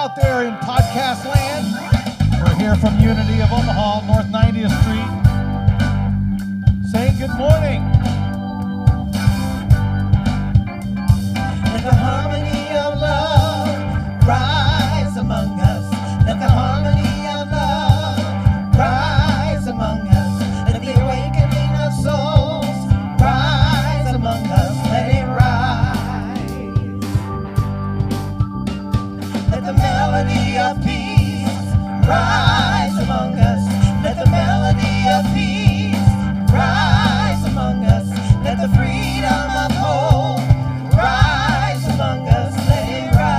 out there in podcast land. We're here from Unity of Omaha, North 90th Street, saying good morning. Let the harmony of love rise among us. Let the harmony of love rise among us. Let the awakening of souls rise among us. Let it rise. Let the melody of peace rise among us. Let the melody of peace rise among us. Let the freedom of hope rise among us. Let it rise.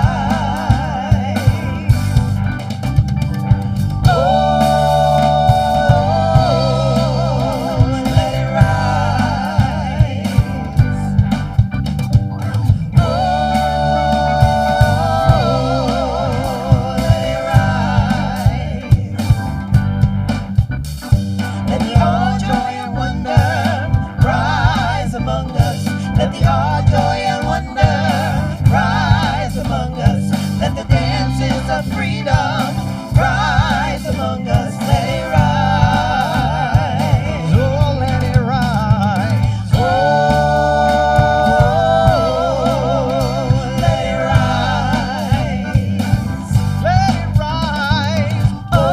Oh, let it rise. Oh, let it rise. Let the all joy and wonder rise among us. Let the all joy and wonder rise among us. Let the dances of freedom rise among us. Let it rise. Oh, let it rise. Oh, let it rise. Let it rise. Oh,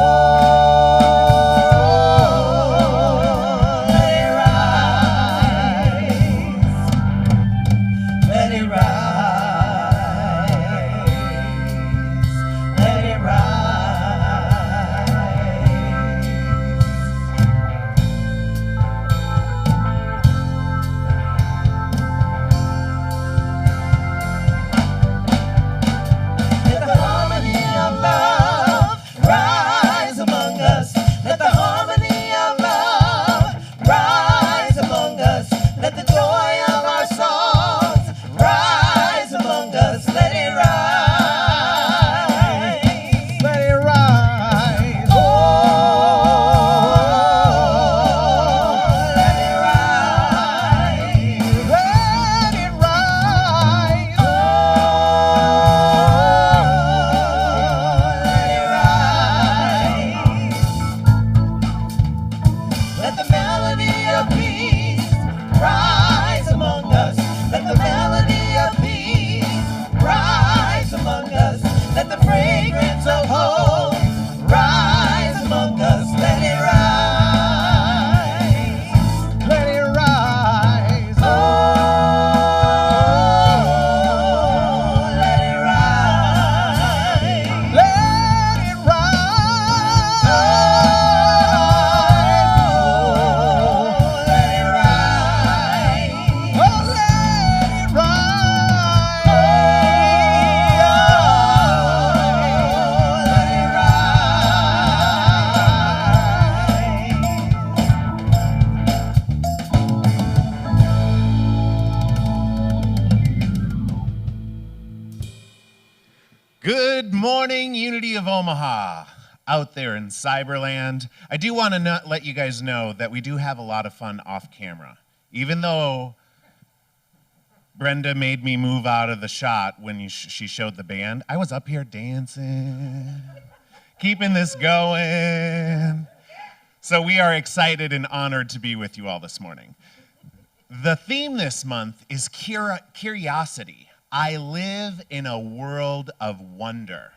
let it rise. Let it rise. Let it rise. Let the harmony of love rise among us. Let the harmony of love rise among us. Let the joy of our songs rise among us. Let it rise. Let it rise. Oh, let it rise. Let it rise. Oh, let it rise. Let the melody of peace rise among us. Let the melody of peace rise among us. Let the fragrance of hope rise among us. Let it rise. Let it rise. Oh, let it rise. Let it rise. Oh, let it rise. Oh, let it rise. Let it Good morning, Unity of Omaha, out there in Cyberland. I do want to let you guys know that we do have a lot of fun off camera. Even though Brenda made me move out of the shot when she showed the band, I was up here dancing, keeping this going. So we are excited and honored to be with you all this morning. The theme this month is curiosity. I live in a world of wonder.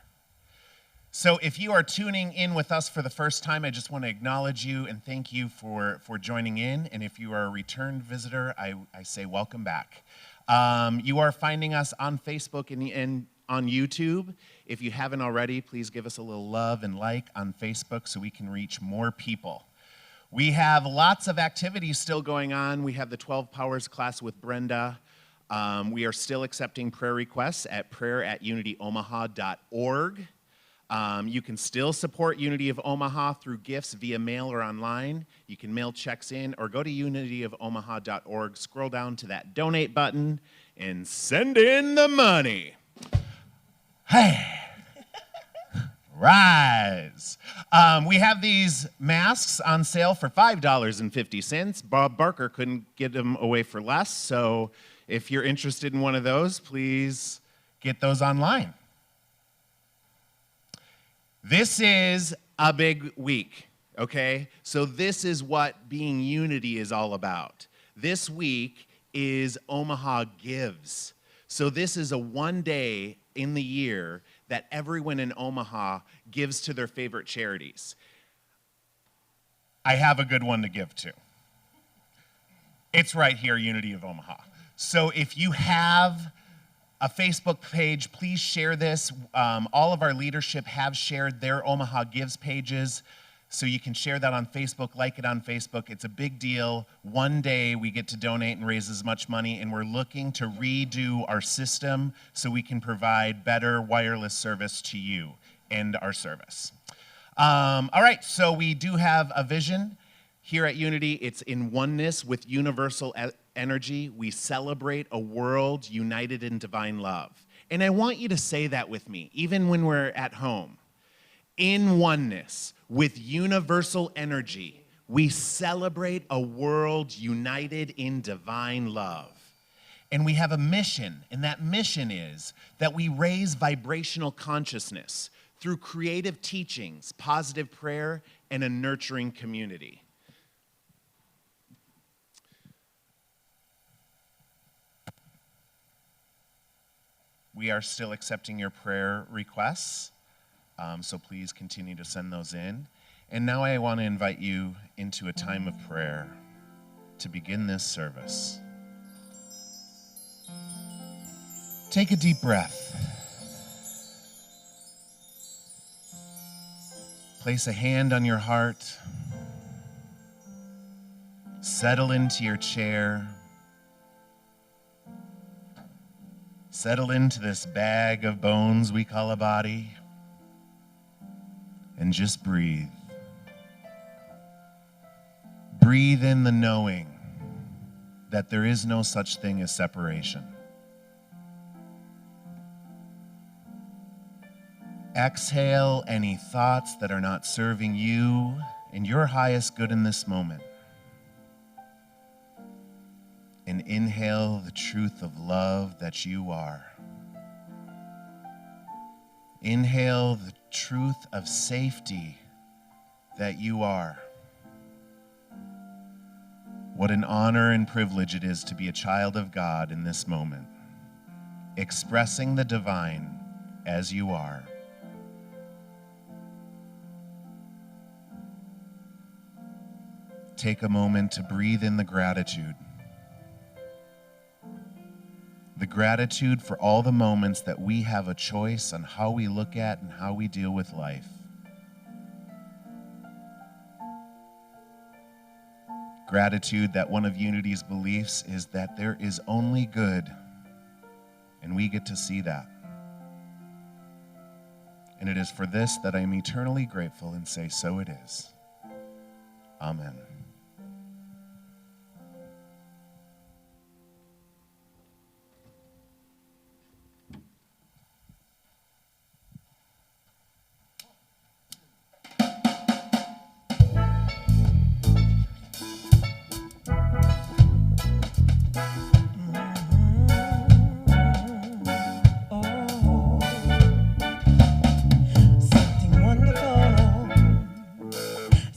So if you are tuning in with us for the first time, I just want to acknowledge you and thank you for joining in. And if you are a returned visitor, I say welcome back. You are finding us on Facebook and on YouTube. If you haven't already, please give us a little love and like on Facebook so we can reach more people. We have lots of activities still going on. We have the 12 Powers class with Brenda. We are still accepting prayer requests at prayer@unityomaha.org. You can still support Unity of Omaha through gifts via mail or online. You can mail checks in or go to unityofomaha.org, scroll down to that donate button, and send in the money. Hey, rise. We have these masks on sale for $5.50. Bob Barker couldn't get them away for less, so if you're interested in one of those, please get those online. This is a big week, okay? So this is what being unity is all about. This week is Omaha Gives. So this is a one day in the year that everyone in Omaha gives to their favorite charities. I have a good one to give to. It's right here, Unity of Omaha. So if you have a Facebook page, please share this. All of our leadership have shared their Omaha Gives pages, so you can share that on Facebook, like it on Facebook. It's a big deal. One day we get to donate and raise as much money, and we're looking to redo our system so we can provide better wireless service to you and our service. All right, so we do have a vision here at Unity. It's in oneness with universal energy. We celebrate a world united in divine love. And I want you to say that with me, even when we're at home. In oneness with universal energy, we celebrate a world united in divine love. And we have a mission, and that mission is that we raise vibrational consciousness through creative teachings, positive prayer, and a nurturing community. We are still accepting your prayer requests, so please continue to send those in. And now I want to invite you into a time of prayer to begin this service. Take a deep breath. Place a hand on your heart. Settle into your chair. Settle into this bag of bones we call a body. And just breathe. Breathe in the knowing that there is no such thing as separation. Exhale any thoughts that are not serving you and your highest good in this moment. And inhale the truth of love that you are. Inhale the truth of safety that you are. What an honor and privilege it is to be a child of God in this moment, expressing the divine as you are. Take a moment to breathe in the gratitude. The gratitude for all the moments that we have a choice on how we look at and how we deal with life. Gratitude that one of Unity's beliefs is that there is only good, and we get to see that. And it is for this that I am eternally grateful and say, so it is. Amen.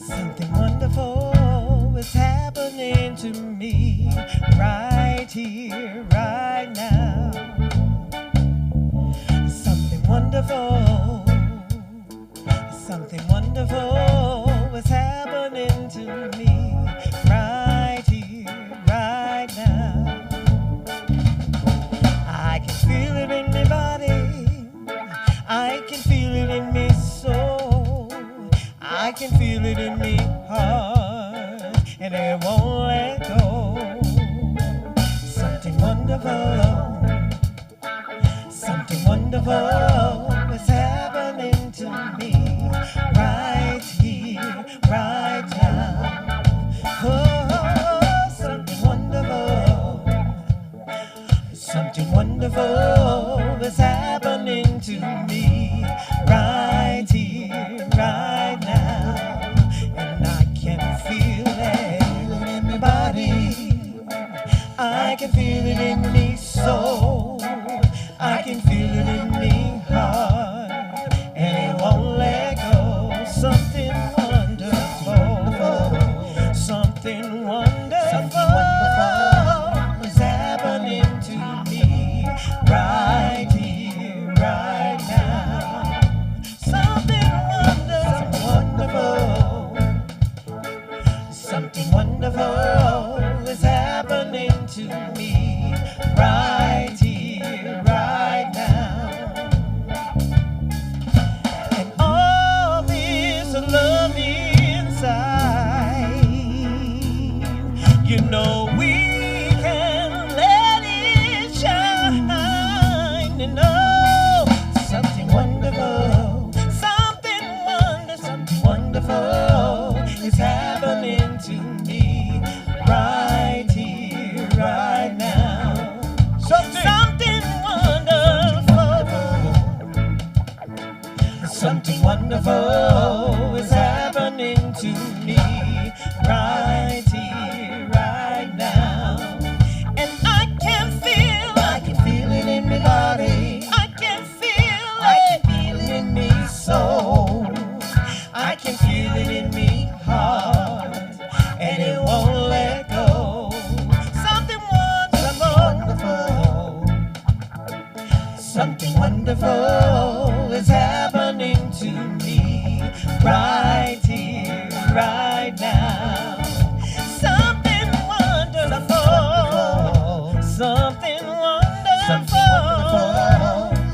Something wonderful is happening to me right here, right now. Something wonderful is happening to me right here, right now. I can feel it in my body, I can feel it in me soul, I can feel it in me heart, and it won't let go. Something wonderful is happening to me right here, right now. Oh, something wonderful is happening to me right here, right now. And I can feel it in my body, I can feel it in me soul, I can feel it in me heart, and it won't let go. Something wonderful is happening to me right here, right now. And I can feel it in my body. I can feel it in me soul. I can feel it in me heart, and it won't let go. Something wonderful, something wonderful is happening to me right here, right now. Something wonderful, something wonderful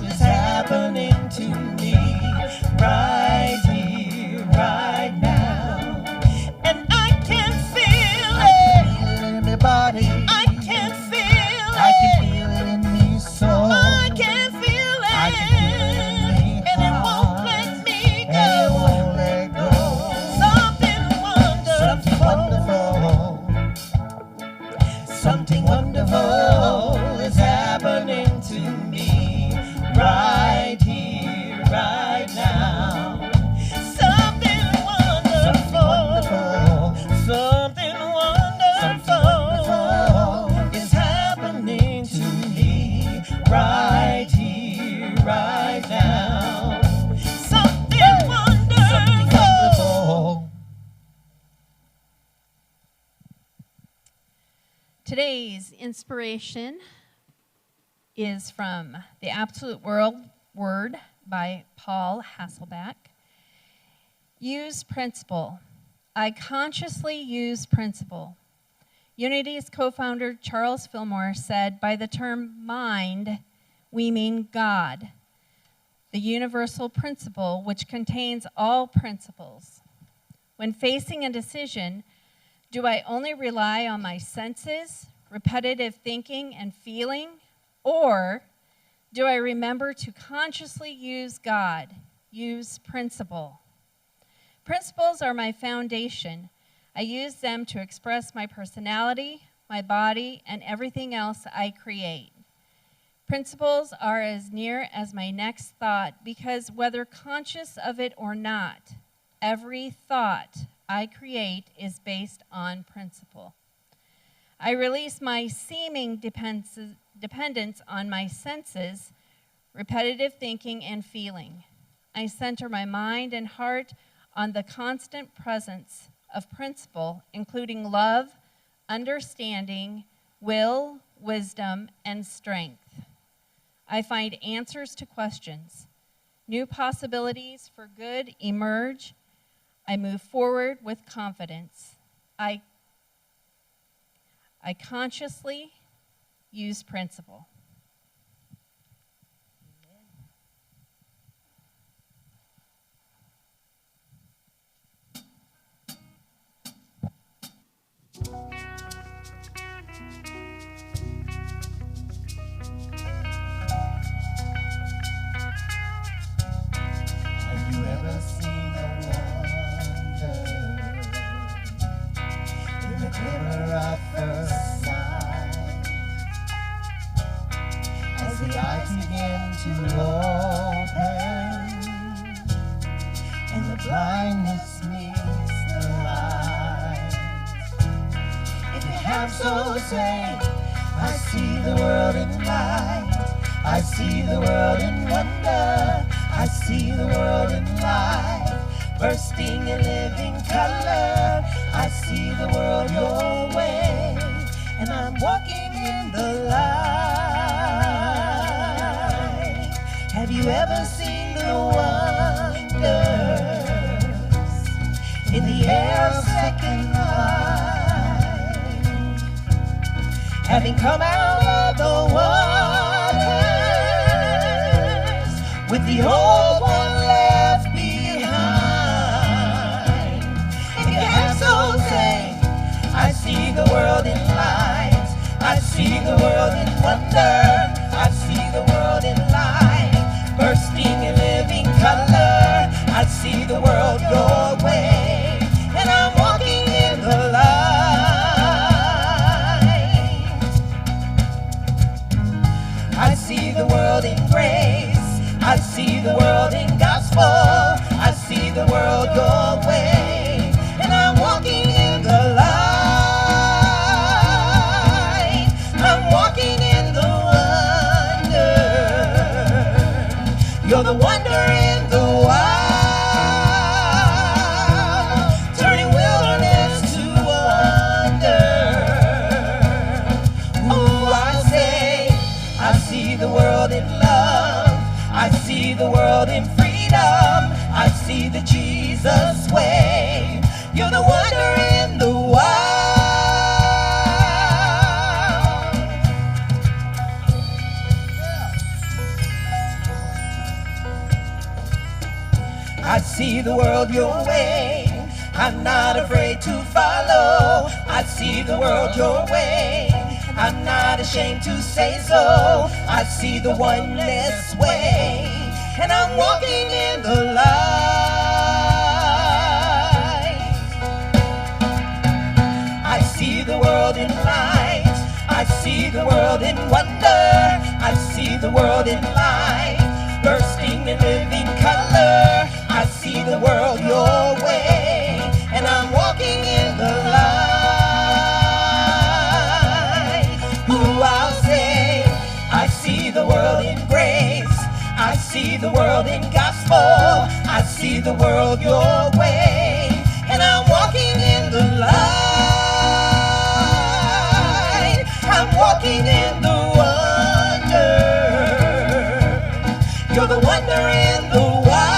is happening to me right here, right now. And I can feel it in my body. I can feel it in me soul. I can feel it, and it won't let me go. Something wonderful is happening to me right here, right now. Something wonderful is happening to me right here, right now. Something wonderful. Today's inspiration is from The Absolute Word by Paul Hasselbeck. Use principle. I consciously use principle. Unity's co-founder Charles Fillmore said, by the term mind, we mean God, the universal principle which contains all principles. When facing a decision, do I only rely on my senses, repetitive thinking and feeling, or do I remember to consciously use God, use principle? Principles are my foundation. I use them to express my personality, my body, and everything else I create. Principles are as near as my next thought because whether conscious of it or not, every thought I create is based on principle. I release my seeming dependence on my senses, repetitive thinking and feeling. I center my mind and heart on the constant presence of principle, including love, understanding, will, wisdom, and strength. I find answers to questions. New possibilities for good emerge. I move forward with confidence. I consciously use principle. Have you ever seen a wonder in the glimmer of first sight? As the eyes begin to open and the blindness meets the light. If you have so say, I see the world in light. I see the world in wonder. I see the world in light, bursting in living color. I see the world your way, and I'm walking in the light. Have you ever seen the wonders in the air of second light? Having come out of the waters with the old one left behind. If you have so say, I see the world in light. I see the world in wonder. I see the world in light, bursting in living color. I see the world your way, and I'm walking in the light. I see the world in grace. I see the world in gospel. world your way, and I'm walking in the light. I'm walking in the wonder. You're the wonder in the wild, turning wilderness to wonder. Ooh, I say, I see the world in love. I see the world in freedom. I see the Jesus way. You're the wonder in the wild. I see the world your way. I'm not afraid to follow. I see the world your way. I'm not ashamed to say so. I see the oneness way, and I'm walking in the light. I see the world in light. I see the world in wonder. I see the world in light, bursting in living color. I see the world your way, and I'm walking in the light. Ooh, I'll say, I see the world in grace. I see the world in gospel. I see the world your way, and I'm walking in the light. I'm walking in the wonder. You're the wonder in the wild,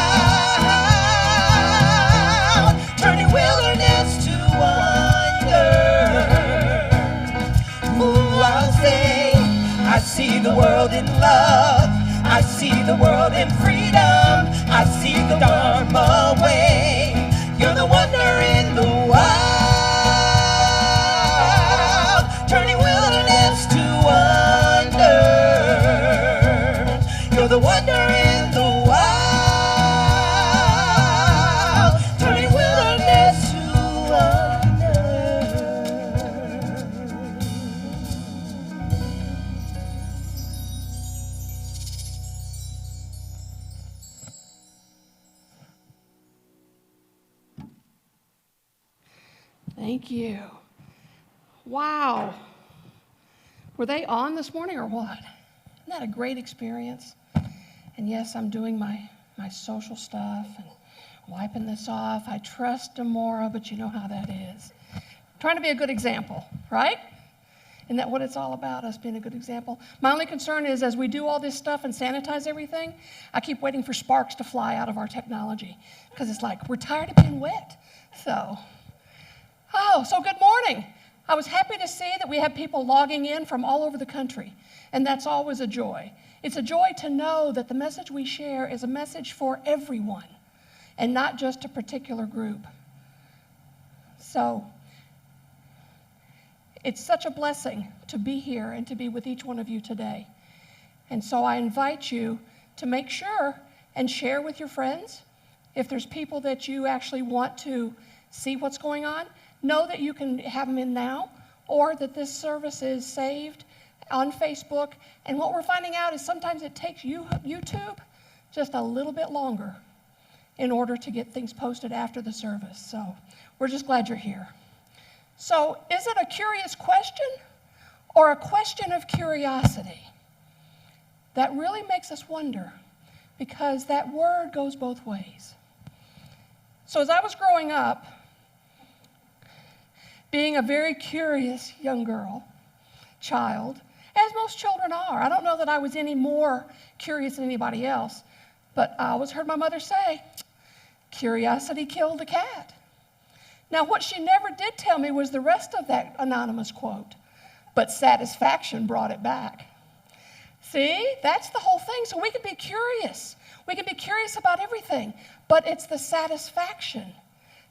turning wilderness to wonder. Ooh, I'll say, I see the world in love. I see the world in freedom. I see the Dharma way. You're the wonder in the wild, turning wilderness to wonder. You're the wonder in the wild, turning wilderness to wonder. Thank you. Wow. Were they on this morning or what? Isn't that a great experience? And yes, I'm doing my social stuff and wiping this off. I trust Demora, but you know how that is. Trying to be a good example, right? Isn't that what it's all about, us being a good example? My only concern is as we do all this stuff and sanitize everything, I keep waiting for sparks to fly out of our technology because it's like, we're tired of being wet. So good morning. I was happy to see that we have people logging in from all over the country, and that's always a joy. It's a joy to know that the message we share is a message for everyone and not just a particular group. So it's such a blessing to be here and to be with each one of you today. And so I invite you to make sure and share with your friends. If there's people that you actually want to see what's going on, know that you can have them in now, or that this service is saved on Facebook. And what we're finding out is sometimes it takes YouTube just a little bit longer in order to get things posted after the service. So we're just glad you're here. So is it a curious question or a question of curiosity? That really makes us wonder, because that word goes both ways. So as I was growing up, being a very curious young child, as most children are. I don't know that I was any more curious than anybody else, but I always heard my mother say, curiosity killed the cat. Now, what she never did tell me was the rest of that anonymous quote, but satisfaction brought it back. See, that's the whole thing. So we can be curious. We can be curious about everything, but it's the satisfaction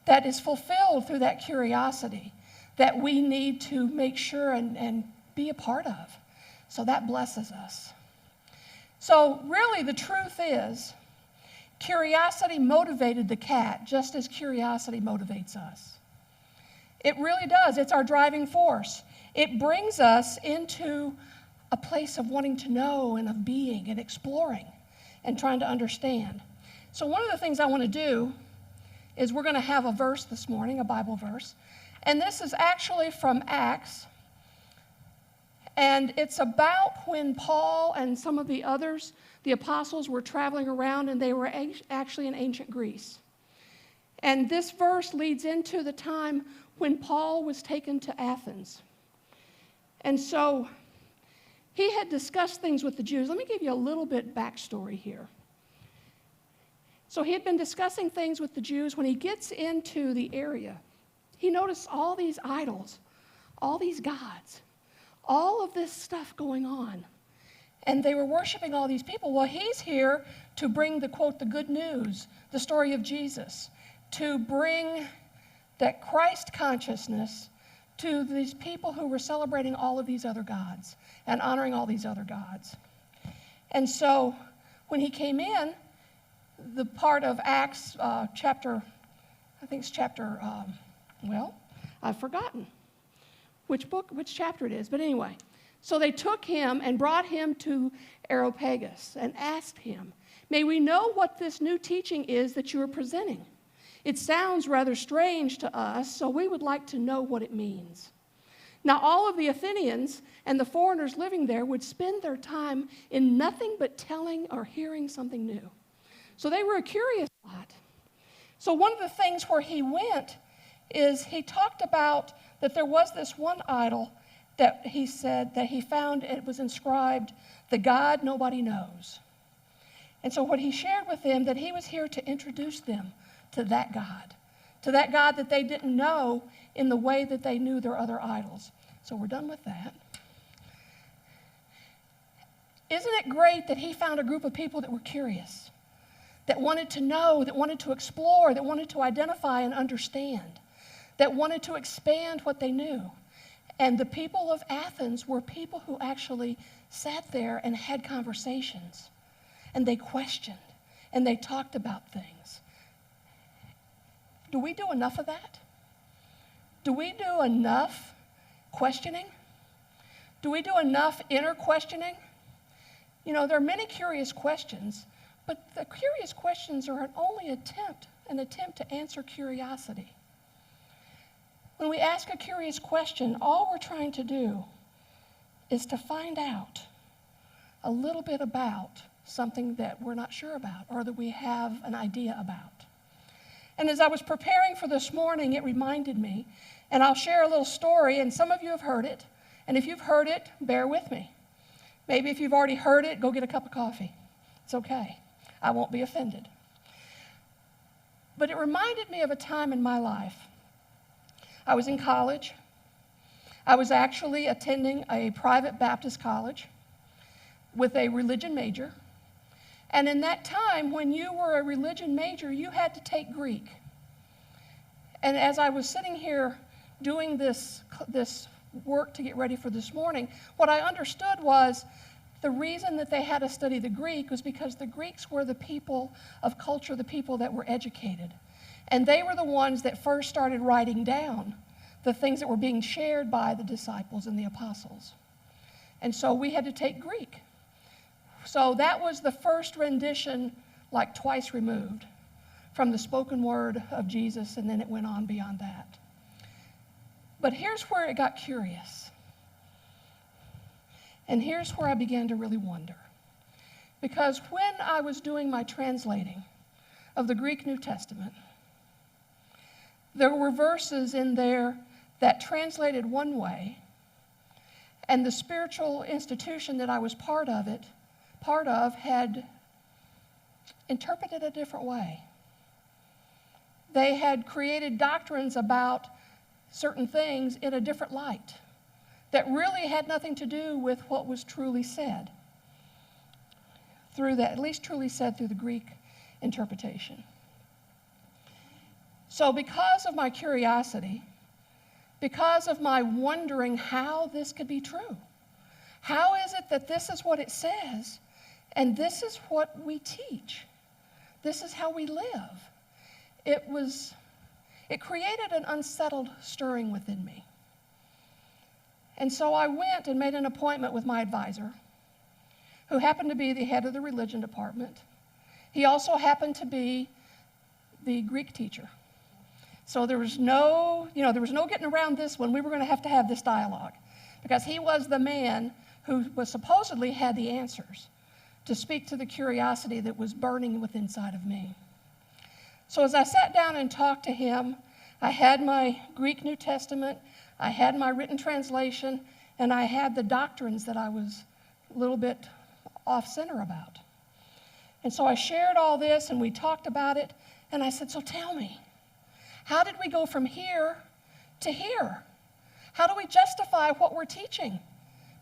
that is fulfilled through that curiosity that we need to make sure and be a part of. So that blesses us. So really the truth is, curiosity motivated the cat just as curiosity motivates us. It really does. It's our driving force. It brings us into a place of wanting to know and of being and exploring and trying to understand. So one of the things I want to do is we're going to have a verse this morning, a Bible verse. And this is actually from Acts. And it's about when Paul and some of the others, the apostles, were traveling around, and they were actually in ancient Greece. And this verse leads into the time when Paul was taken to Athens. And so he had discussed things with the Jews. Let me give you a little bit backstory here. So he had been discussing things with the Jews. When he gets into the area, he noticed all these idols, all these gods, all of this stuff going on. And they were worshiping all these people. Well, he's here to bring the, quote, the good news, the story of Jesus, to bring that Christ consciousness to these people who were celebrating all of these other gods and honoring all these other gods. And so when he came in, the part of Acts chapter, I think it's chapter, well, I've forgotten which chapter it is, but anyway. So they took him and brought him to Areopagus and asked him, "May we know what this new teaching is that you are presenting? It sounds rather strange to us, so we would like to know what it means." Now all of the Athenians and the foreigners living there would spend their time in nothing but telling or hearing something new. So they were a curious lot. So one of the things where he went is he talked about that there was this one idol that he said that he found it was inscribed, "The God Nobody Knows." And so what he shared with them, that he was here to introduce them to that God that they didn't know in the way that they knew their other idols. So we're done with that. Isn't it great that he found a group of people that were curious, that wanted to know, that wanted to explore, that wanted to identify and understand, that wanted to expand what they knew? And the people of Athens were people who actually sat there and had conversations, and they questioned, and they talked about things. Do we do enough of that? Do we do enough questioning? Do we do enough inner questioning? You know, there are many curious questions, but the curious questions are only an attempt to answer curiosity. When we ask a curious question, all we're trying to do is to find out a little bit about something that we're not sure about or that we have an idea about. And as I was preparing for this morning, it reminded me, and I'll share a little story, and some of you have heard it, and if you've heard it, bear with me. Maybe if you've already heard it, go get a cup of coffee. It's okay. I won't be offended. But it reminded me of a time in my life. I was in college. I was actually attending a private Baptist college with a religion major. And in that time, when you were a religion major, you had to take Greek. And as I was sitting here doing this work to get ready for this morning, what I understood was the reason that they had to study the Greek was because the Greeks were the people of culture, the people that were educated. And they were the ones that first started writing down the things that were being shared by the disciples and the apostles. And so we had to take Greek. So that was the first rendition, like twice removed, from the spoken word of Jesus, and then it went on beyond that. But here's where it got curious. And here's where I began to really wonder. Because when I was doing my translating of the Greek New Testament, there were verses in there that translated one way, and the spiritual institution that I was part of had interpreted a different way. They had created doctrines about certain things in a different light that really had nothing to do with what was truly said through that, at least truly said through the Greek interpretation. So because of my curiosity, because of my wondering how this could be true, how is it that this is what it says and this is what we teach? This is how we live. It created an unsettled stirring within me. And so I went and made an appointment with my advisor, who happened to be the head of the religion department. He also happened to be the Greek teacher. So there was no getting around this one. We were going to have this dialogue because he was the man who was supposedly had the answers to speak to the curiosity that was burning within inside of me. So as I sat down and talked to him, I had my Greek New Testament, I had my written translation, and I had the doctrines that I was a little bit off center about. And so I shared all this and we talked about it, and I said, so tell me, how did we go from here to here? How do we justify what we're teaching?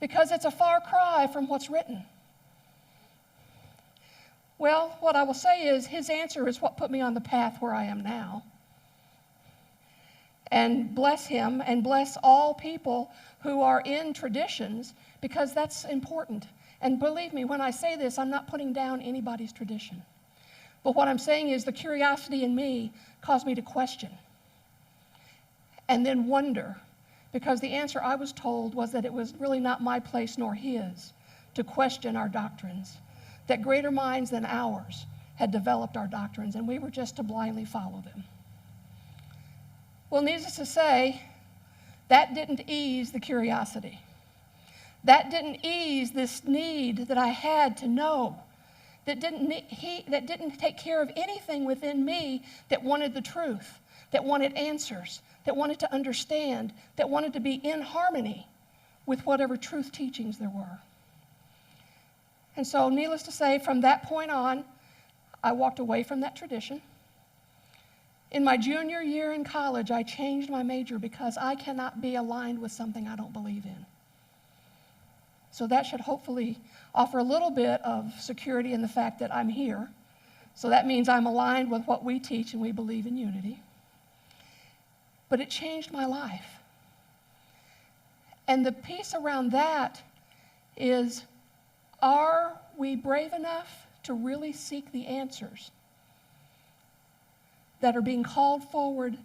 Because it's a far cry from what's written. Well, what I will say is his answer is what put me on the path where I am now. And bless him and bless all people who are in traditions, because that's important. And believe me, when I say this, I'm not putting down anybody's tradition. But what I'm saying is the curiosity in me caused me to question and then wonder, because the answer I was told was that it was really not my place nor his to question our doctrines, that greater minds than ours had developed our doctrines, and we were just to blindly follow them. Well, needless to say, that didn't ease the curiosity. That didn't ease this need that I had to know, that didn't take care of anything within me that wanted the truth, that wanted answers, that wanted to understand, that wanted to be in harmony with whatever truth teachings there were. And so, needless to say, from that point on, I walked away from that tradition. In my junior year in college, I changed my major because I cannot be aligned with something I don't believe in. So that should hopefully offer a little bit of security in the fact that I'm here. So that means I'm aligned with what we teach and we believe in unity. But it changed my life. And the piece around that is, are we brave enough to really seek the answers that are being called forward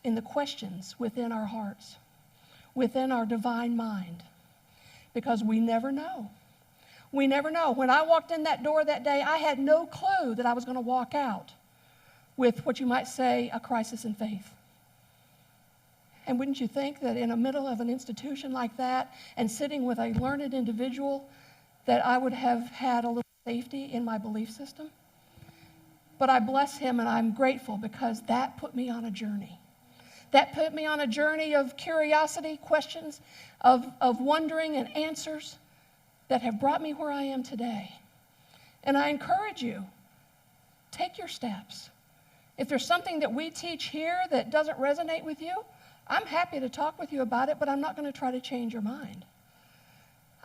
in the questions within our hearts, within our divine mind? Because we never know. We never know. When I walked in that door that day, I had no clue that I was going to walk out with what you might say a crisis in faith. And wouldn't you think that in the middle of an institution like that and sitting with a learned individual that I would have had a little safety in my belief system? But I bless him and I'm grateful because that put me on a journey. That put me on a journey of curiosity, questions, of wondering and answers that have brought me where I am today. And I encourage you, take your steps. If there's something that we teach here that doesn't resonate with you, I'm happy to talk with you about it, but I'm not going to try to change your mind.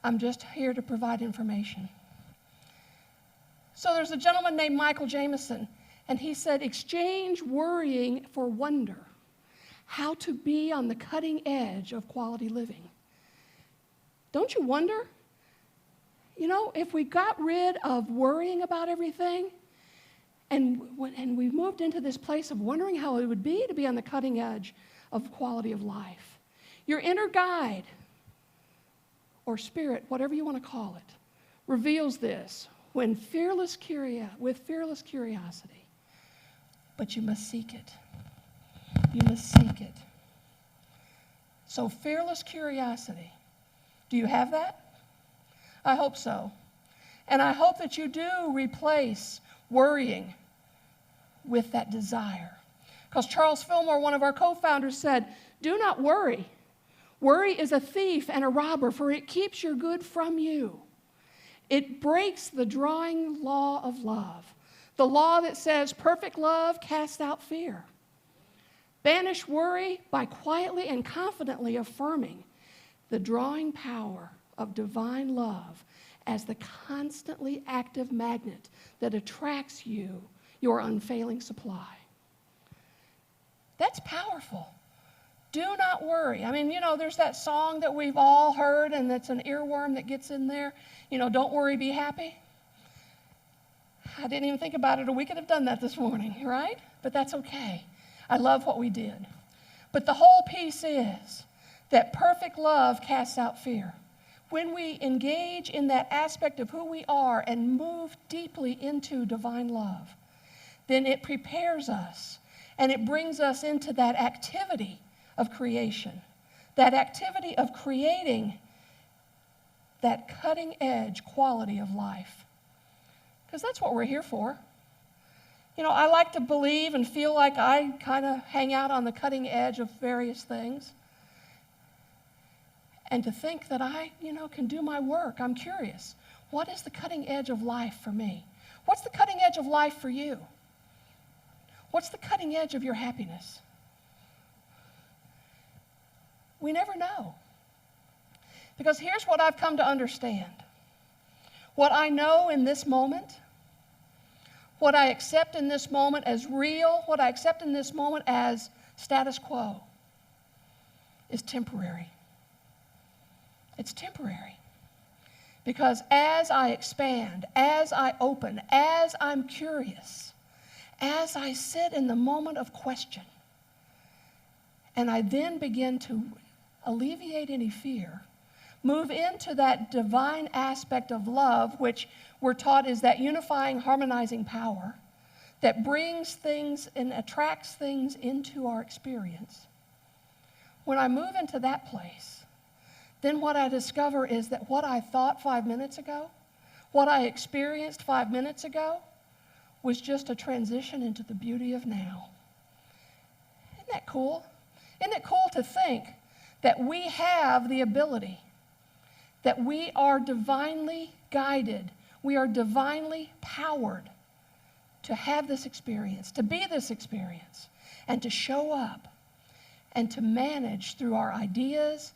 I'm just here to provide information. So there's a gentleman named Michael Jameson, and he said, exchange worrying for wonder. How to be on the cutting edge of quality living. Don't you wonder? You know, if we got rid of worrying about everything and we moved into this place of wondering how it would be to be on the cutting edge of quality of life, your inner guide or spirit, whatever you want to call it, reveals this with fearless curiosity. But you must seek it. You must seek it. So fearless curiosity. Do you have that? I hope so. And I hope that you do replace worrying with that desire. Because Charles Fillmore, one of our co-founders, said, do not worry. Worry is a thief and a robber, for it keeps your good from you. It breaks the drawing law of love, the law that says perfect love casts out fear. Banish worry by quietly and confidently affirming the drawing power of divine love as the constantly active magnet that attracts you, your unfailing supply. That's powerful. Do not worry. I mean, you know, there's that song that we've all heard, and that's an earworm that gets in there. You know, don't worry, be happy. I didn't even think about it, or we could have done that this morning, right? But that's okay. I love what we did. But the whole piece is that perfect love casts out fear. When we engage in that aspect of who we are and move deeply into divine love, then it prepares us And it brings us into that activity of creation, that activity of creating that cutting edge quality of life. Because that's what we're here for. You know, I like to believe and feel like I kind of hang out on the cutting edge of various things. And to think that I, can do my work. I'm curious. What is the cutting edge of life for me? What's the cutting edge of life for you? What's the cutting edge of your happiness? We never know. Because here's what I've come to understand. What I know in this moment, what I accept in this moment as real, what I accept in this moment as status quo, is temporary. It's temporary. Because as I expand, as I open, as I'm curious, as I sit in the moment of question, and I then begin to alleviate any fear, move into that divine aspect of love, which we're taught is that unifying, harmonizing power that brings things and attracts things into our experience. When I move into that place, then what I discover is that what I thought 5 minutes ago, what I experienced 5 minutes ago, was just a transition into the beauty of now. Isn't that cool? Isn't it cool to think that we have the ability, that we are divinely guided, we are divinely powered to have this experience, to be this experience, and to show up and to manage through our ideas,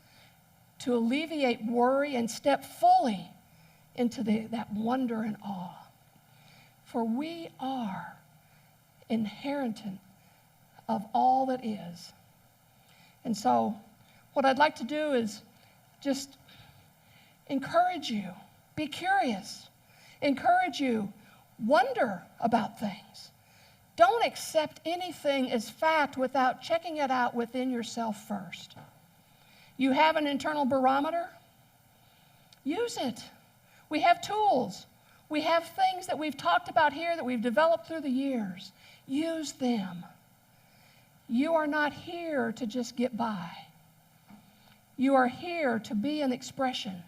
to alleviate worry and step fully into that wonder and awe. For we are inheritant of all that is. And so what I'd like to do is just encourage you, be curious, encourage you, wonder about things. Don't accept anything as fact without checking it out within yourself first. You have an internal barometer? Use it. We have tools. We have things that we've talked about here that we've developed through the years. Use them. You are not here to just get by. You are here to be an expression.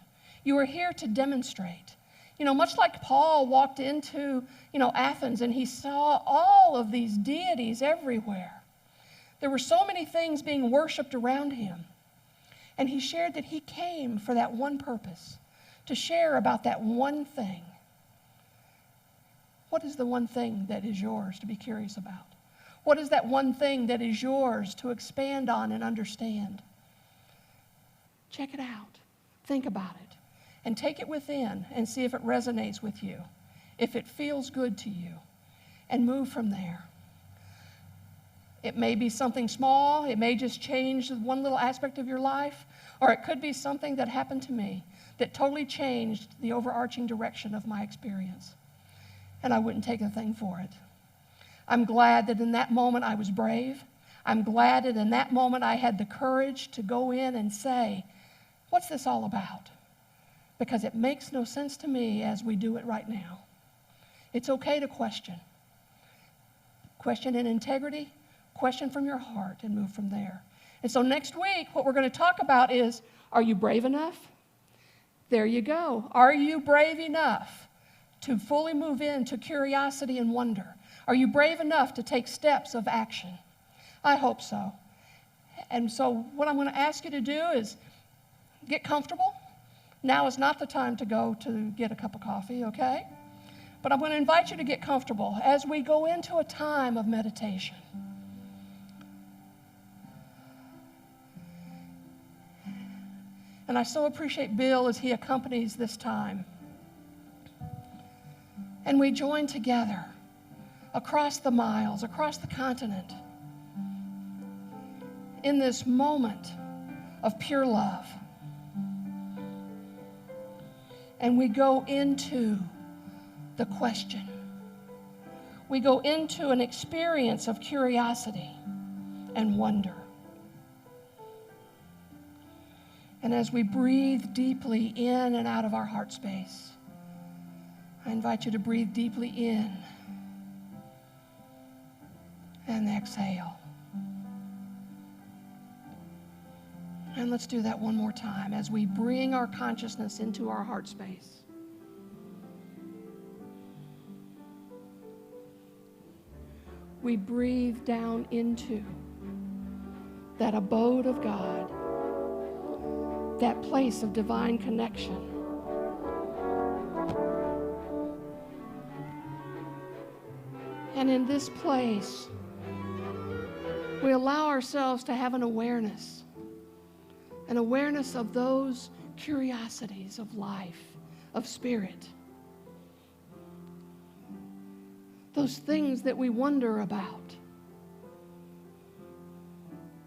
You are here to demonstrate. Much like Paul walked into, Athens and he saw all of these deities everywhere. There were so many things being worshiped around him. And he shared that he came for that one purpose, to share about that one thing. What is the one thing that is yours to be curious about? What is that one thing that is yours to expand on and understand? Check it out. Think about it. And take it within and see if it resonates with you, if it feels good to you, and move from there. It may be something small. It may just change one little aspect of your life, or it could be something that happened to me that totally changed the overarching direction of my experience. And I wouldn't take a thing for it. I'm glad that in that moment I was brave. I'm glad that in that moment I had the courage to go in and say, what's this all about? Because it makes no sense to me as we do it right now. It's okay to question. Question in integrity, question from your heart, and move from there. And so next week, what we're going to talk about is, are you brave enough? There you go. Are you brave enough to fully move into curiosity and wonder? Are you brave enough to take steps of action? I hope so. And so what I'm going to ask you to do is get comfortable. Now is not the time to go to get a cup of coffee, okay? But I'm going to invite you to get comfortable as we go into a time of meditation. And I so appreciate Bill as he accompanies this time. And we join together across the miles, across the continent, in this moment of pure love. And we go into the question. We go into an experience of curiosity and wonder. And as we breathe deeply in and out of our heart space, I invite you to breathe deeply in and exhale. And let's do that one more time as we bring our consciousness into our heart space. We breathe down into that abode of God, that place of divine connection. And in this place, we allow ourselves to have an awareness of those curiosities of life, of spirit, those things that we wonder about,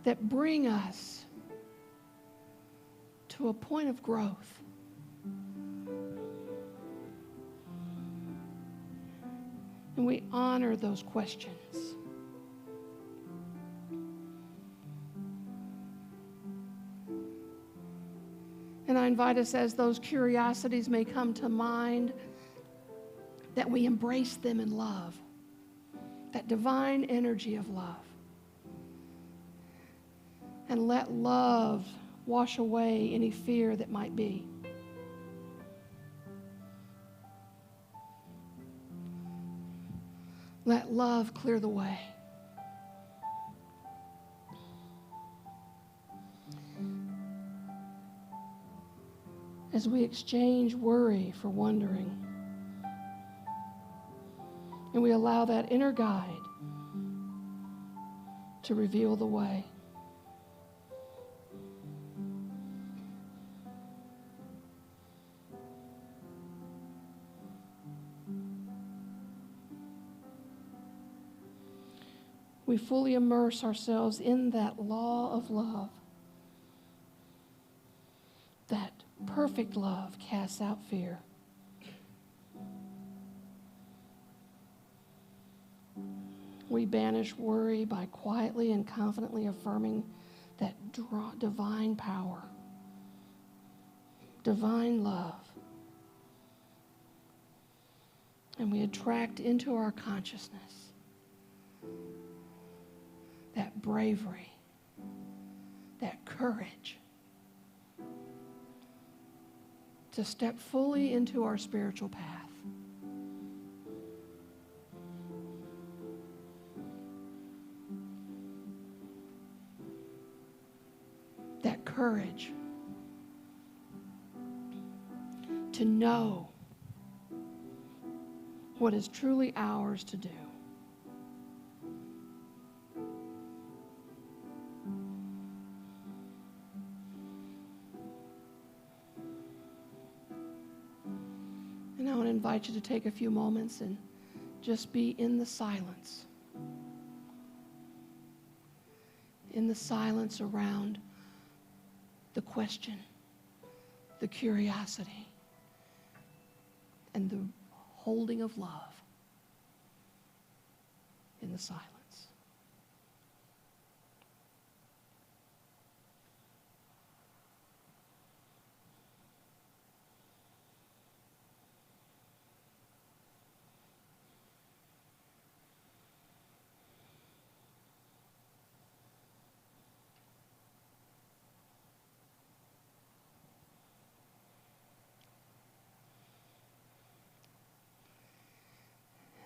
that bring us to a point of growth. And we honor those questions. And I invite us, as those curiosities may come to mind, that we embrace them in love, that divine energy of love. And let love wash away any fear that might be. Let love clear the way. As we exchange worry for wondering, and we allow that inner guide to reveal the way. We fully immerse ourselves in that law of love. That perfect love casts out fear. We banish worry by quietly and confidently affirming that divine power, divine love. And we attract into our consciousness that bravery, that courage to step fully into our spiritual path. That courage to know what is truly ours to do. And I want to invite you to take a few moments and just be in the silence. In the silence around the question, the curiosity, and the holding of love in the silence.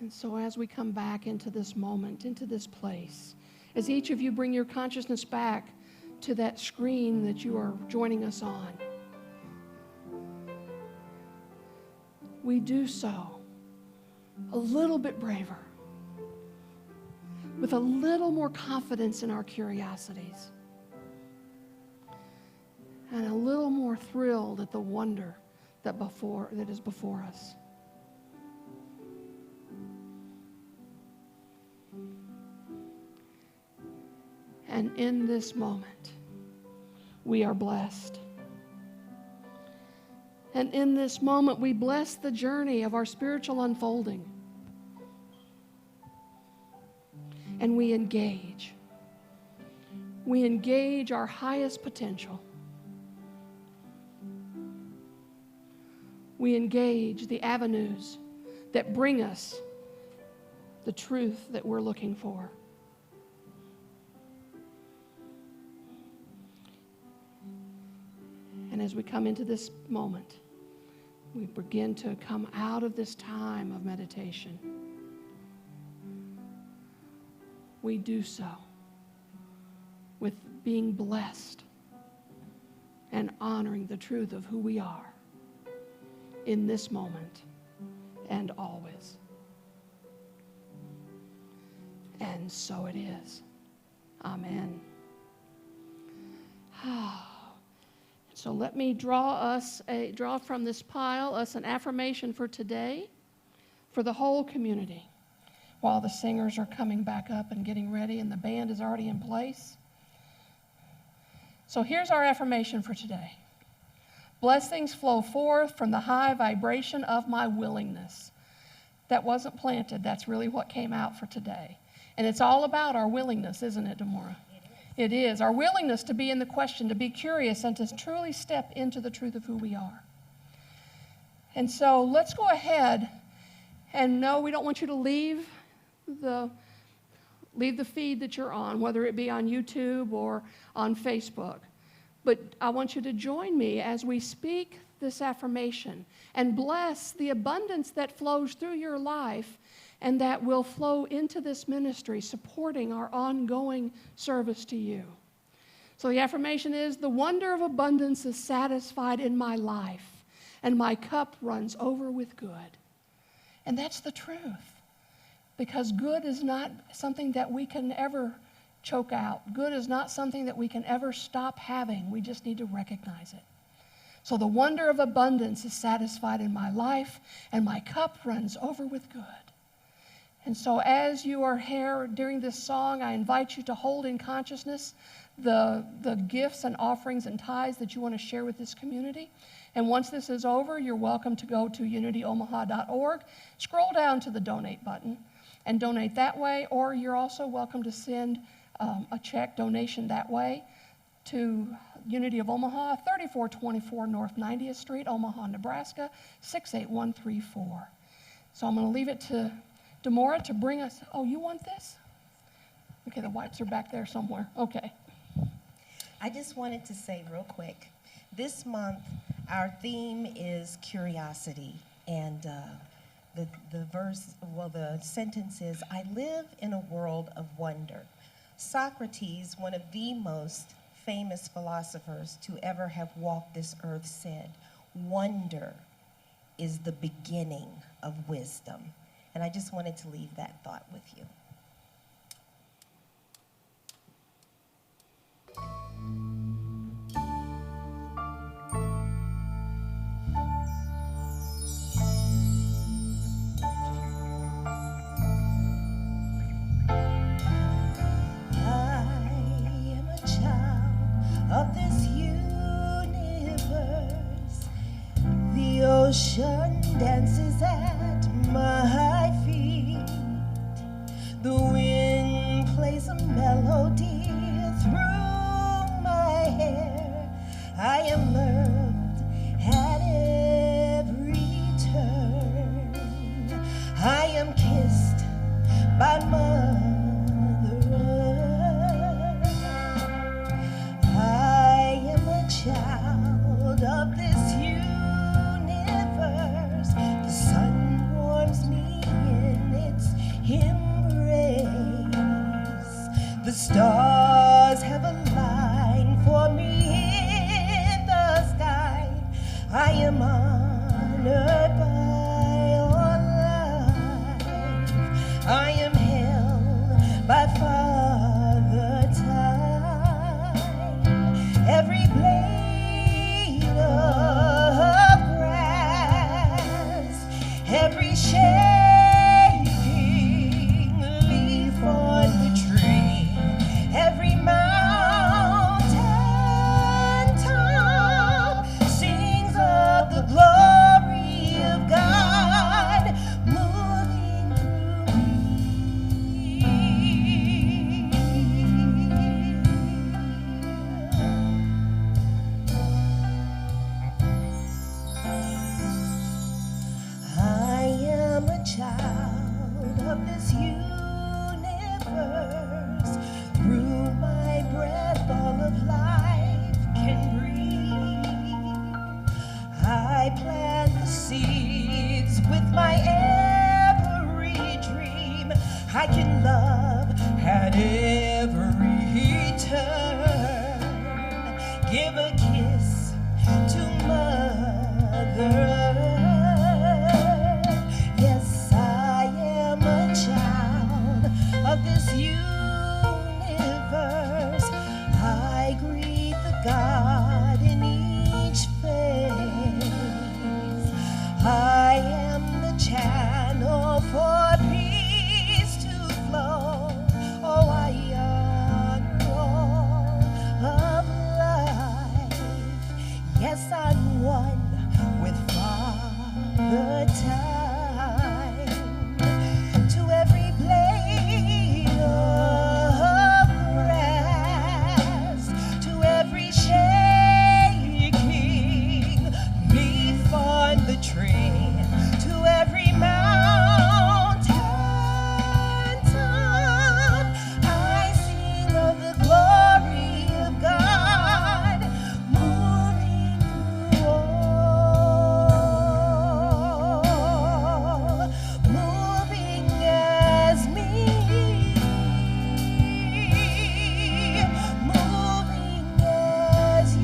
And so as we come back into this moment, into this place, as each of you bring your consciousness back to that screen that you are joining us on, we do so a little bit braver, with a little more confidence in our curiosities, and a little more thrilled at the wonder that is before us. And in this moment, we are blessed. And in this moment, we bless the journey of our spiritual unfolding. And we engage. We engage our highest potential. We engage the avenues that bring us the truth that we're looking for. And as we come into this moment, we begin to come out of this time of meditation. We do so with being blessed and honoring the truth of who we are in this moment and always. And so it is. Amen. So let me draw from this pile us an affirmation for today, for the whole community, while the singers are coming back up and getting ready and the band is already in place. So here's our affirmation for today. Blessings flow forth from the high vibration of my willingness. That wasn't planted. That's really what came out for today. And it's all about our willingness, isn't it, Demora? It is. Our willingness to be in the question, to be curious, and to truly step into the truth of who we are. And so let's go ahead, and no, we don't want you to leave the feed that you're on, whether it be on YouTube or on Facebook. But I want you to join me as we speak this affirmation and bless the abundance that flows through your life and that will flow into this ministry, supporting our ongoing service to you. So the affirmation is, the wonder of abundance is satisfied in my life, and my cup runs over with good. And that's the truth, because good is not something that we can ever choke out. Good is not something that we can ever stop having. We just need to recognize it. So the wonder of abundance is satisfied in my life, and my cup runs over with good. And so as you are here during this song, I invite you to hold in consciousness the gifts and offerings and tithes that you want to share with this community. And once this is over, you're welcome to go to unityomaha.org, scroll down to the donate button, and donate that way, or you're also welcome to send a check donation that way to Unity of Omaha, 3424 North 90th Street, Omaha, Nebraska, 68134. So I'm going to leave it to Demora to bring us. Oh, you want this? Okay, the wipes are back there somewhere. Okay. I just wanted to say real quick, this month our theme is curiosity, and the sentence is, I live in a world of wonder. Socrates, one of the most famous philosophers to ever have walked this earth, said, wonder is the beginning of wisdom. And I just wanted to leave that thought with you. Of this universe, the ocean dances at my feet. The wind plays a melody through my hair. I am loved at every turn. I am kissed by Mother Earth. I am a child of this universe. The sun warms me in its embrace. The stars have a line for me in the sky. I am honored by all life. I am held by Father Time. Every blade of grass, every shaking leaf on the tree, universe, I greet the God in each face. I am the channel for peace to flow. Oh, I honor all of life. Yes, I'm one with Father Time. To every blade of grass, to every shaking leaf on the tree, to every mountain top, I sing of the glory of God moving through all, moving as me, moving as you,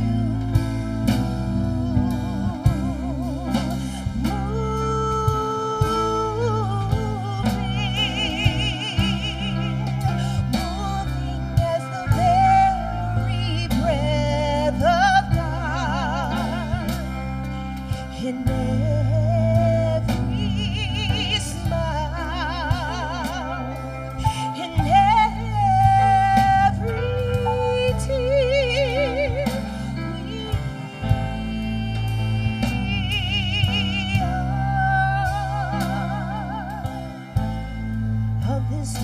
moving as the very breath of God in every smile, in every tear. We are of this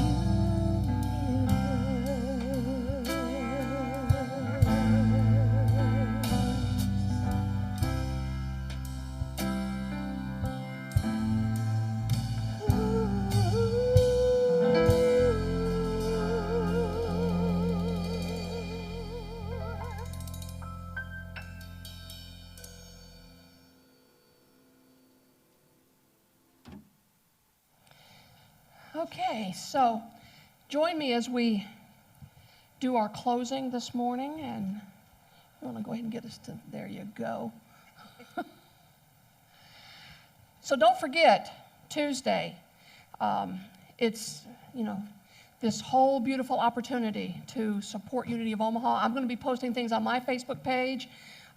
Okay, so join me as we do our closing this morning, and I want to go ahead and get us to, there you go. So don't forget, Tuesday, it's, this whole beautiful opportunity to support Unity of Omaha. I'm going to be posting things on my Facebook page.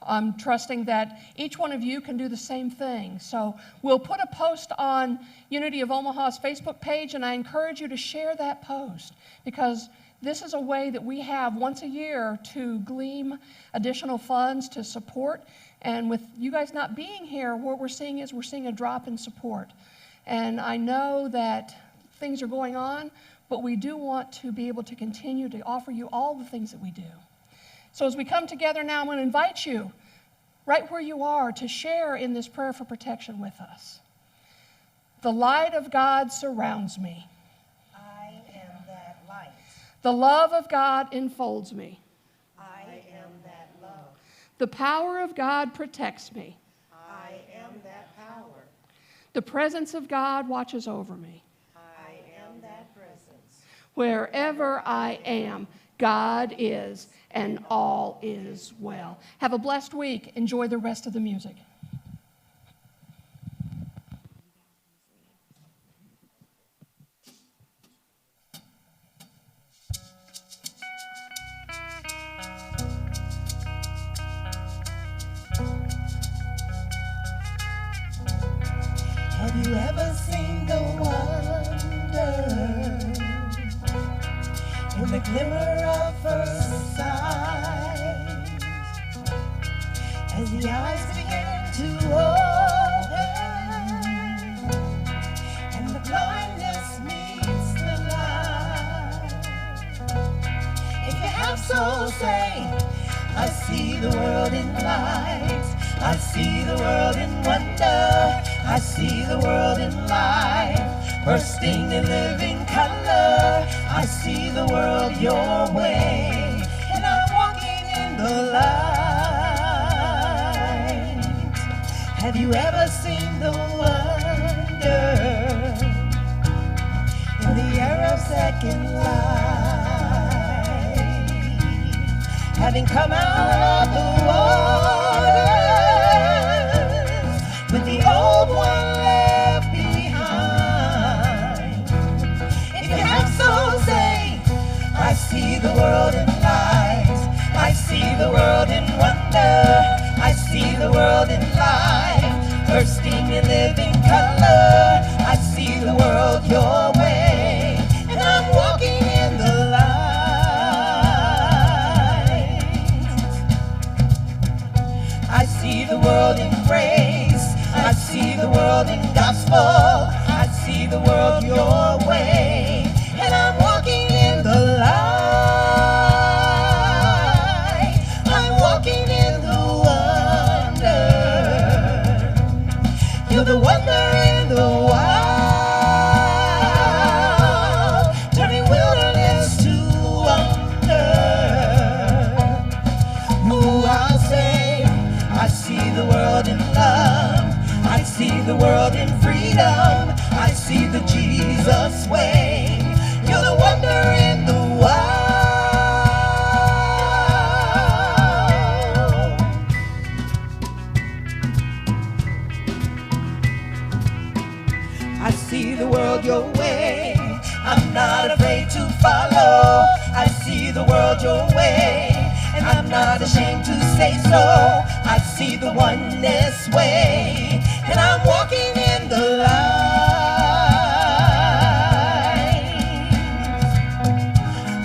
I'm trusting that each one of you can do the same thing. So we'll put a post on Unity of Omaha's Facebook page, and I encourage you to share that post, because this is a way that we have once a year to glean additional funds to support. And with you guys not being here, what we're seeing is we're seeing a drop in support. And I know that things are going on, but we do want to be able to continue to offer you all the things that we do. So as we come together now, I'm going to invite you, right where you are, to share in this prayer for protection with us. The light of God surrounds me. I am that light. The love of God enfolds me. I am that love. The power of God protects me. I am that power. The presence of God watches over me. I am that presence. Wherever I am, God is, and all is well. Have a blessed week. Enjoy the rest of the music. Have you ever seen the wonder in the glimmer of first sight? As the eyes begin to open and the blindness meets the light. If you have soul, say, I see the world in light. I see the world in wonder. I see the world in light, bursting in living color. I see the world your way, and I'm walking in the light. Have you ever seen the wonder in the air of second light? Having come out of the waters with the old one left behind. If you have soul, say, the world in light. I see the world in wonder. I see the world in light, bursting in living color. I see the world your way, and I'm walking in the light. I see the world in grace. I see the world in gospel. I see the world your way, and I'm walking in the light. I'm walking in the wonder. You're the wonder in the wild, turning wilderness to wonder. Ooh, I'll say, I see the world in love. I see the world in freedom. I see the Jesus way. You're the wonder in the wild. I see the world your way. I'm not afraid to follow. I see the world your way, and I'm not ashamed to say so. I see the oneness way, and I'm walking in the light.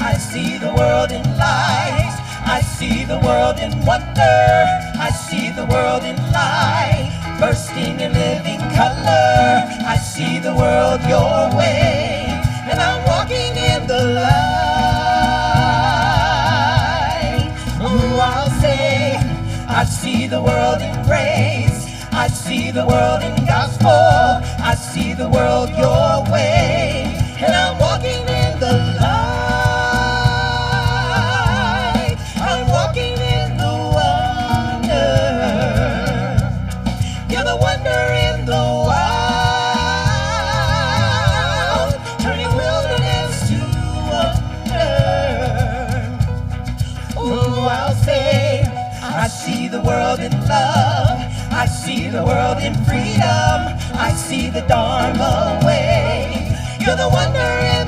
I see the world in light. I see the world in wonder. I see the world in light, bursting in living color. I see the world your way, and I'm walking in the light. Ooh, I'll say, I see the world in grace. I see the world in gospel. I see the world your way, and I'm walking in the light. I'm walking in the wonder. You're the wonder in the wild, turning wilderness to wonder. Ooh, I'll say, I see the world in love. I see the world in freedom. I see the Dharma way. You're the wonder in